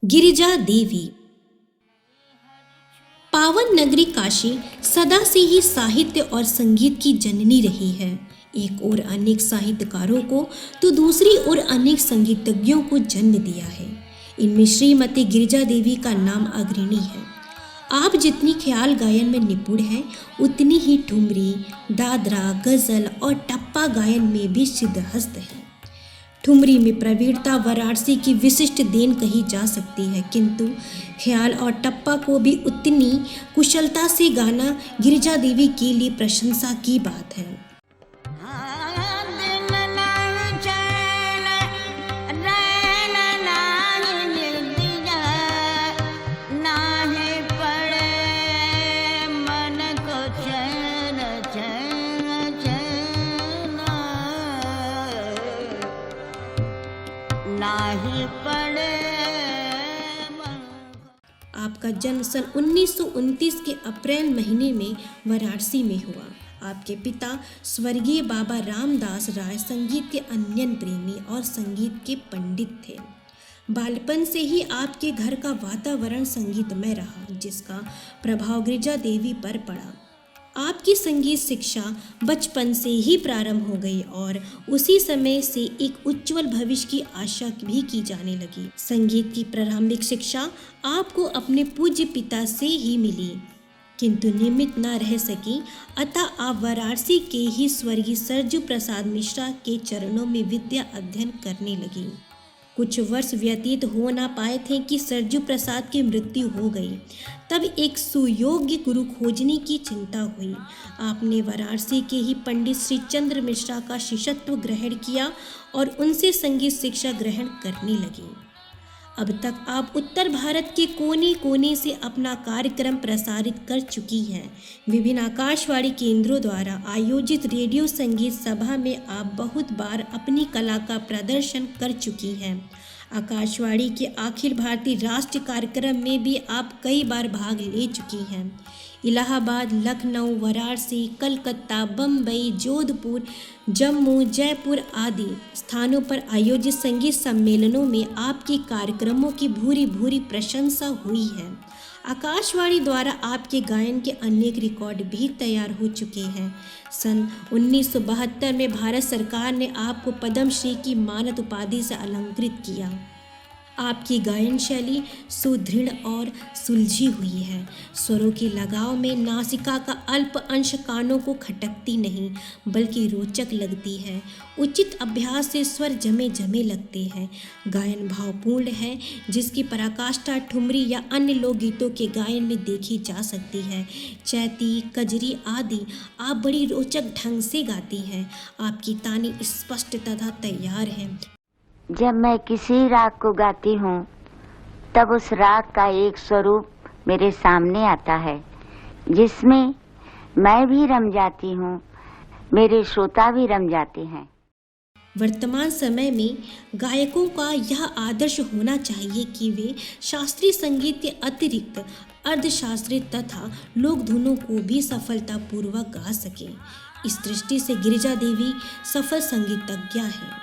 गिरिजा देवी। पावन नगरी काशी सदा से ही साहित्य और संगीत की जननी रही है। एक ओर अनेक साहित्यकारों को तो दूसरी ओर अनेक संगीतज्ञों को जन्म दिया है। इनमें श्रीमती गिरिजा देवी का नाम अग्रणी है। आप जितनी ख्याल गायन में निपुण हैं, उतनी ही ठुमरी, दादरा, गजल और टप्पा गायन में भी सिद्धहस्त हैं। ठुमरी में प्रवीणता वाराणसी की विशिष्ट देन कही जा सकती है, किंतु ख्याल और टप्पा को भी उतनी कुशलता से गाना गिरिजा देवी के लिए प्रशंसा की बात है। आपका जन्म सन 1929 के अप्रैल महीने में वाराणसी में हुआ। आपके पिता स्वर्गीय बाबा रामदास राय संगीत के अनन्य प्रेमी और संगीत के पंडित थे। बालपन से ही आपके घर का वातावरण संगीतमय रहा, जिसका प्रभाव गिरिजा देवी पर पड़ा। आपकी संगीत शिक्षा बचपन से ही प्रारंभ हो गई और उसी समय से एक उज्जवल भविष्य की आशा भी की जाने लगी। संगीत की प्रारंभिक शिक्षा आपको अपने पूज्य पिता से ही मिली, किंतु नियमित न रह सकी, अतः आप वाराणसी के ही स्वर्गीय सरजू प्रसाद मिश्रा के चरणों में विद्या अध्ययन करने लगी। कुछ वर्ष व्यतीत हो ना पाए थे कि सरजू प्रसाद की मृत्यु हो गई। तब एक सुयोग्य गुरु खोजने की चिंता हुई। आपने वाराणसी के ही पंडित श्री चंद्र मिश्रा का शिष्यत्व ग्रहण किया और उनसे संगीत शिक्षा ग्रहण करने लगी। अब तक आप उत्तर भारत के कोने कोने से अपना कार्यक्रम प्रसारित कर चुकी हैं। विभिन्न आकाशवाणी केंद्रों द्वारा आयोजित रेडियो संगीत सभा में आप बहुत बार अपनी कला का प्रदर्शन कर चुकी हैं। आकाशवाणी के अखिल भारतीय राष्ट्रीय कार्यक्रम में भी आप कई बार भाग ले चुकी हैं। इलाहाबाद, लखनऊ, वाराणसी, कलकत्ता, बम्बई, जोधपुर, जम्मू, जयपुर आदि स्थानों पर आयोजित संगीत सम्मेलनों में आपके कार्यक्रमों की भूरी भूरी प्रशंसा हुई है। आकाशवाणी द्वारा आपके गायन के अनेक रिकॉर्ड भी तैयार हो चुके हैं। सन 1972 में भारत सरकार ने आपको पद्म श्री की मानद उपाधि से अलंकृत किया। आपकी गायन शैली सुदृढ़ और सुलझी हुई है। स्वरों के लगाव में नासिका का अल्प अंश कानों को खटकती नहीं, बल्कि रोचक लगती है। उचित अभ्यास से स्वर जमे जमे लगते हैं। गायन भावपूर्ण है, जिसकी पराकाष्ठा ठुमरी या अन्य लोकगीतों के गायन में देखी जा सकती है। चैती, कजरी आदि आप बड़ी रोचक ढंग से गाती हैं। आपकी तानी स्पष्ट तथा तैयार है। जब मैं किसी राग को गाती हूँ, तब उस राग का एक स्वरूप मेरे सामने आता है, जिसमें मैं भी रम जाती हूँ, मेरे श्रोता भी रम जाते हैं। वर्तमान समय में गायकों का यह आदर्श होना चाहिए कि वे शास्त्रीय संगीत के अतिरिक्त अर्धशास्त्रीय तथा लोक धुनों को भी सफलतापूर्वक गा सकें। इस दृष्टि से गिरिजा देवी सफल संगीतज्ञ हैं।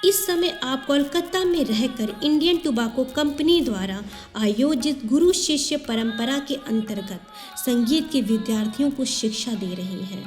इस समय आप कोलकाता में रहकर इंडियन टोबैको कंपनी द्वारा आयोजित गुरु शिष्य परंपरा के अंतर्गत संगीत के विद्यार्थियों को शिक्षा दे रही हैं।